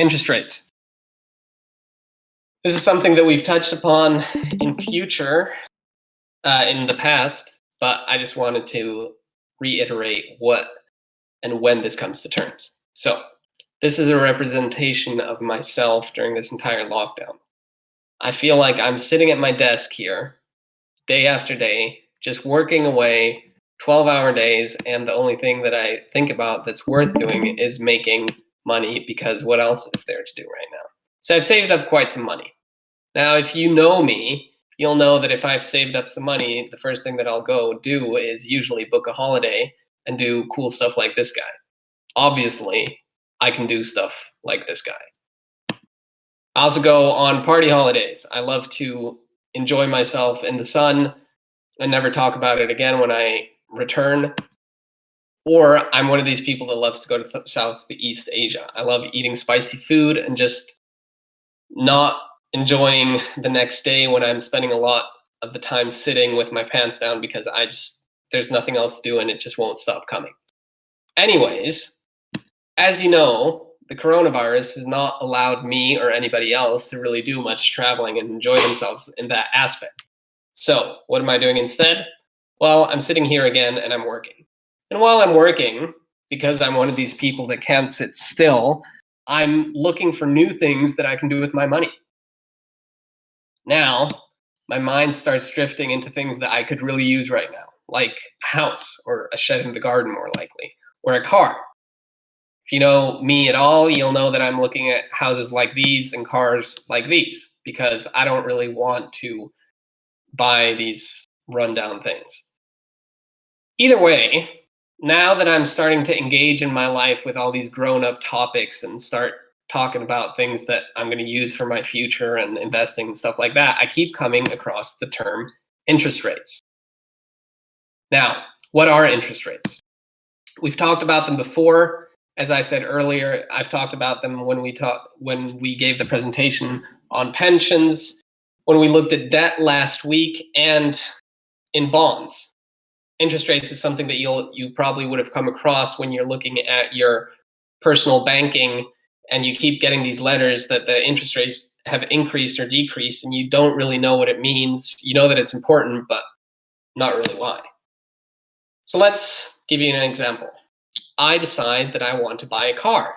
Interest rates. This is something that we've touched upon in in the past, but I just wanted to reiterate what and when this comes to terms. So, this is a representation of myself during this entire lockdown. I feel like I'm sitting at my desk here, day after day, just working away, 12-hour days, and the only thing that I think about that's worth doing is making money, because what else is there to do right now? So I've saved up quite some money. Now, if you know me, you'll know that if I've saved up some money, the first thing that I'll go do is usually book a holiday and do cool stuff like this guy. Obviously, I can do stuff like this guy. I also go on party holidays. I love to enjoy myself in the sun and never talk about it again when I return. Or I'm one of these people that loves to go to Southeast Asia. I love eating spicy food and just not enjoying the next day when I'm spending a lot of the time sitting with my pants down because there's nothing else to do and it just won't stop coming. Anyways, as you know, the coronavirus has not allowed me or anybody else to really do much traveling and enjoy themselves in that aspect. So what am I doing instead? Well, I'm sitting here again and I'm working. And while I'm working, because I'm one of these people that can't sit still, I'm looking for new things that I can do with my money. Now, my mind starts drifting into things that I could really use right now, like a house or a shed in the garden, more likely, or a car. If you know me at all, you'll know that I'm looking at houses like these and cars like these, because I don't really want to buy these rundown things. Either way, now that I'm starting to engage in my life with all these grown-up topics and start talking about things that I'm going to use for my future and investing and stuff like that, I keep coming across the term interest rates. Now, what are interest rates? We've talked about them before. As I said earlier, I've talked about them when we gave the presentation on pensions, when we looked at debt last week, and in bonds. Interest rates is something that you probably would have come across when you're looking at your personal banking and you keep getting these letters that the interest rates have increased or decreased and you don't really know what it means. You know that it's important, but not really why. So let's give you an example. I decide that I want to buy a car.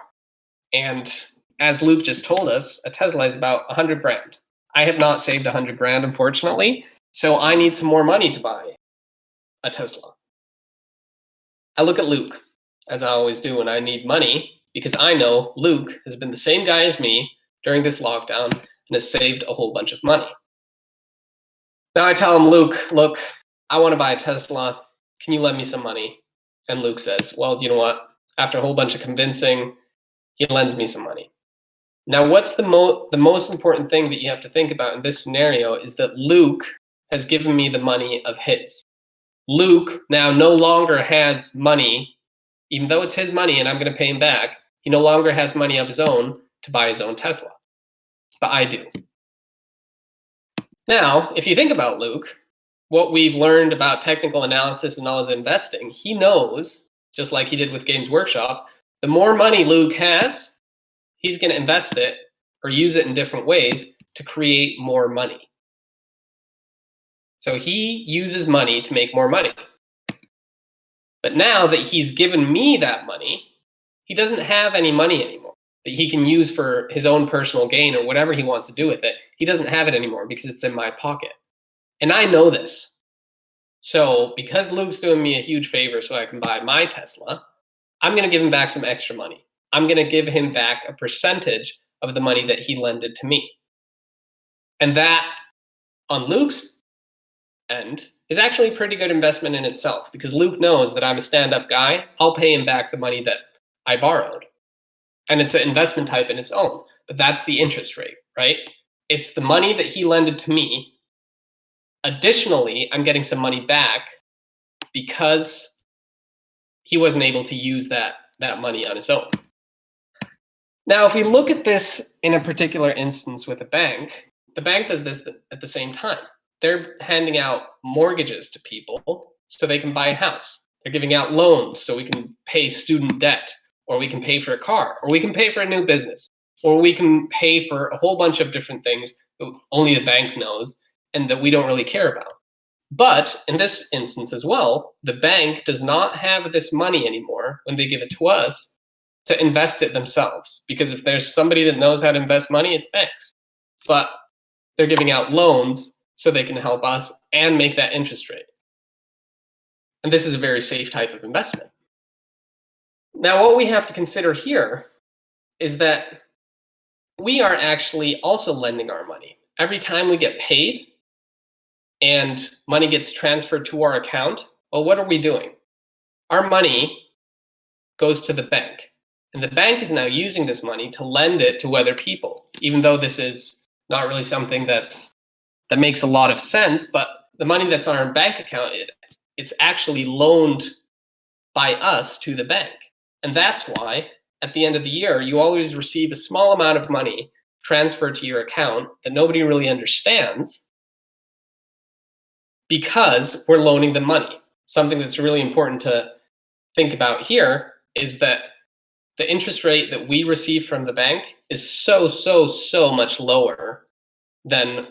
And as Luke just told us, a Tesla is about 100 grand. I have not saved 100 grand, unfortunately, so I need some more money to buy a Tesla. I look at Luke, as I always do when I need money, because I know Luke has been the same guy as me during this lockdown and has saved a whole bunch of money. Now I tell him, Luke, look, I want to buy a Tesla. Can you lend me some money? And Luke says, well, you know what? After a whole bunch of convincing, he lends me some money. Now, what's the most important thing that you have to think about in this scenario is that Luke has given me the money of his. Luke now no longer has money, even though it's his money and I'm going to pay him back, he no longer has money of his own to buy his own Tesla. But I do. Now, if you think about Luke, what we've learned about technical analysis and knowledge investing, he knows, just like he did with Games Workshop, the more money Luke has, he's going to invest it or use it in different ways to create more money. So he uses money to make more money. But now that he's given me that money, he doesn't have any money anymore that he can use for his own personal gain or whatever he wants to do with it. He doesn't have it anymore because it's in my pocket. And I know this. So because Luke's doing me a huge favor so I can buy my Tesla, I'm going to give him back some extra money. I'm going to give him back a percentage of the money that he lended to me. And that, on Luke's end, is actually a pretty good investment in itself, because Luke knows that I'm a stand-up guy. I'll pay him back the money that I borrowed. And it's an investment type in its own. But that's the interest rate, right? It's the money that he lended to me. Additionally, I'm getting some money back because he wasn't able to use that money on his own. Now, if we look at this in a particular instance with a bank, the bank does this at the same time. They're handing out mortgages to people so they can buy a house. They're giving out loans so we can pay student debt, or we can pay for a car, or we can pay for a new business. or we can pay for a whole bunch of different things that only the bank knows and that we don't really care about. But in this instance as well, the bank does not have this money anymore when they give it to us to invest it themselves. Because if there's somebody that knows how to invest money, it's banks. But they're giving out loans so they can help us and make that interest rate. And this is a very safe type of investment. Now, what we have to consider here is that we are actually also lending our money. Every time we get paid and money gets transferred to our account, well, what are we doing? Our money goes to the bank. And the bank is now using this money to lend it to other people, even though this is not really something that makes a lot of sense, but the money that's on our bank account, it's actually loaned by us to the bank. And that's why at the end of the year, you always receive a small amount of money transferred to your account that nobody really understands, because we're loaning them money. Something that's really important to think about here is that the interest rate that we receive from the bank is so much lower than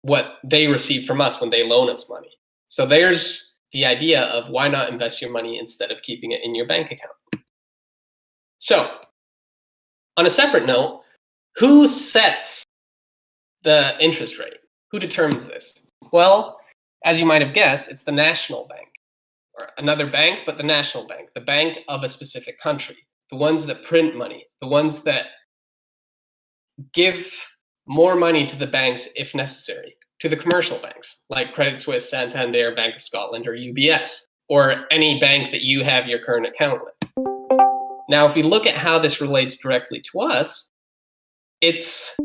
what they receive from us when they loan us money. So there's the idea of why not invest your money instead of keeping it in your bank account. So on a separate note, who sets the interest rate? Who determines this? Well, as you might have guessed, it's the national bank, or another bank, but the national bank, the bank of a specific country, the ones that print money, the ones that give more money to the banks if necessary, to the commercial banks like Credit Suisse, Santander, Bank of Scotland, or UBS, or any bank that you have your current account with. Now, if we look at how this relates directly to us, it's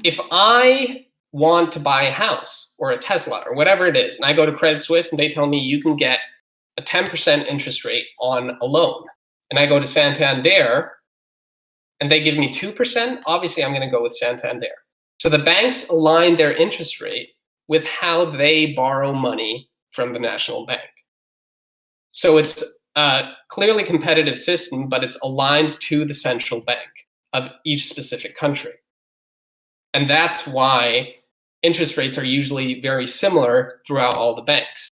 if I want to buy a house or a Tesla or whatever it is, and I go to Credit Suisse and they tell me you can get a 10% interest rate on a loan, and I go to Santander and they give me 2%, obviously I'm going to go with Santander. So the banks align their interest rate with how they borrow money from the national bank. So it's a clearly competitive system, but it's aligned to the central bank of each specific country. And that's why interest rates are usually very similar throughout all the banks.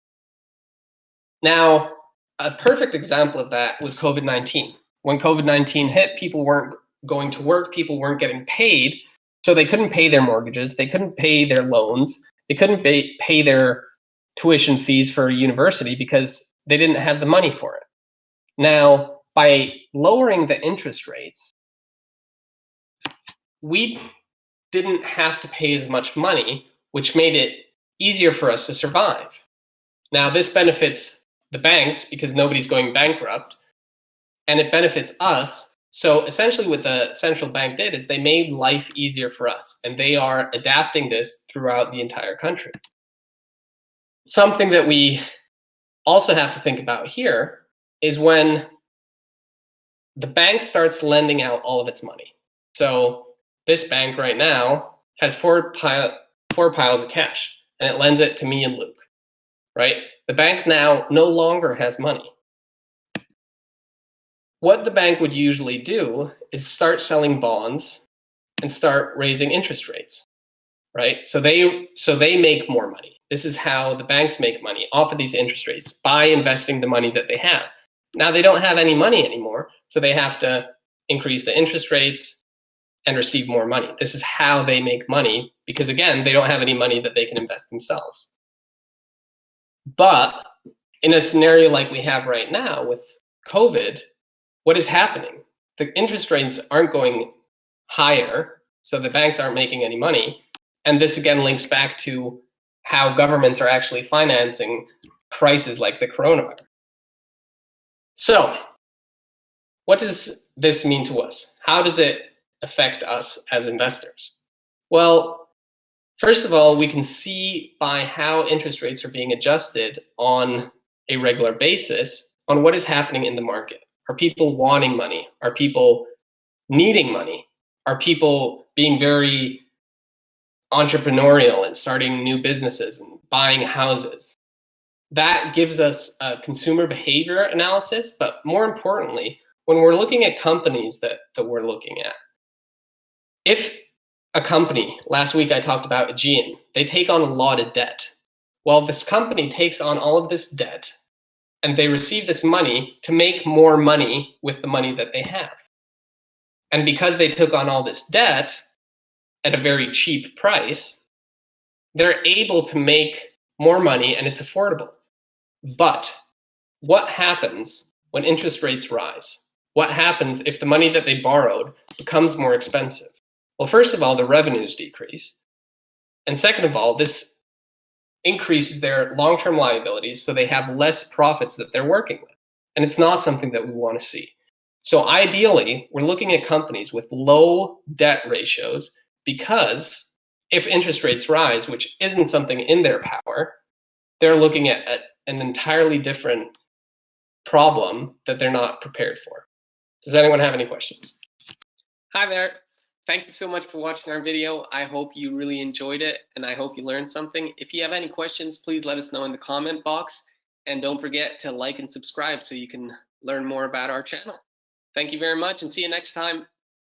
Now, a perfect example of that was COVID-19. When COVID-19 hit, people weren't going to work, people weren't getting paid, so they couldn't pay their mortgages, they couldn't pay their loans, they couldn't pay their tuition fees for university because they didn't have the money for it. Now, by lowering the interest rates, we didn't have to pay as much money, which made it easier for us to survive. Now, this benefits the banks because nobody's going bankrupt, and it benefits us. So essentially what the central bank did is they made life easier for us, and they are adapting this throughout the entire country. Something that we also have to think about here is when the bank starts lending out all of its money. So this bank right now has four piles of cash, and it lends it to me and Luke, right? The bank now no longer has money. What the bank would usually do is start selling bonds and start raising interest rates, right? So they make more money. This is how the banks make money off of these interest rates, by investing the money that they have. Now they don't have any money anymore, so they have to increase the interest rates and receive more money. This is how they make money, because again, they don't have any money that they can invest themselves. But in a scenario like we have right now with COVID, what is happening? The interest rates aren't going higher, so the banks aren't making any money. And this again links back to how governments are actually financing crises like the coronavirus. So what does this mean to us? How does it affect us as investors? Well, first of all, we can see by how interest rates are being adjusted on a regular basis on what is happening in the market. Are people wanting money? Are people needing money? Are people being very entrepreneurial and starting new businesses and buying houses? That gives us a consumer behavior analysis, but more importantly, when we're looking at companies that we're looking at, If a company, last week I talked about Aegean, they take on a lot of debt. Well, this company takes on all of this debt and they receive this money to make more money with the money that they have. And because they took on all this debt at a very cheap price, they're able to make more money and it's affordable. But what happens when interest rates rise? What happens if the money that they borrowed becomes more expensive? Well, first of all, the revenues decrease. And second of all, this increases their long-term liabilities, so they have less profits that they're working with. And it's not something that we want to see. So ideally, we're looking at companies with low debt ratios, because if interest rates rise, which isn't something in their power, they're looking at an entirely different problem that they're not prepared for. Does anyone have any questions? Hi there. Thank you so much for watching our video. I hope you really enjoyed it and I hope you learned something. If you have any questions, please let us know in the comment box, and don't forget to like and subscribe so you can learn more about our channel. Thank you very much and see you next time.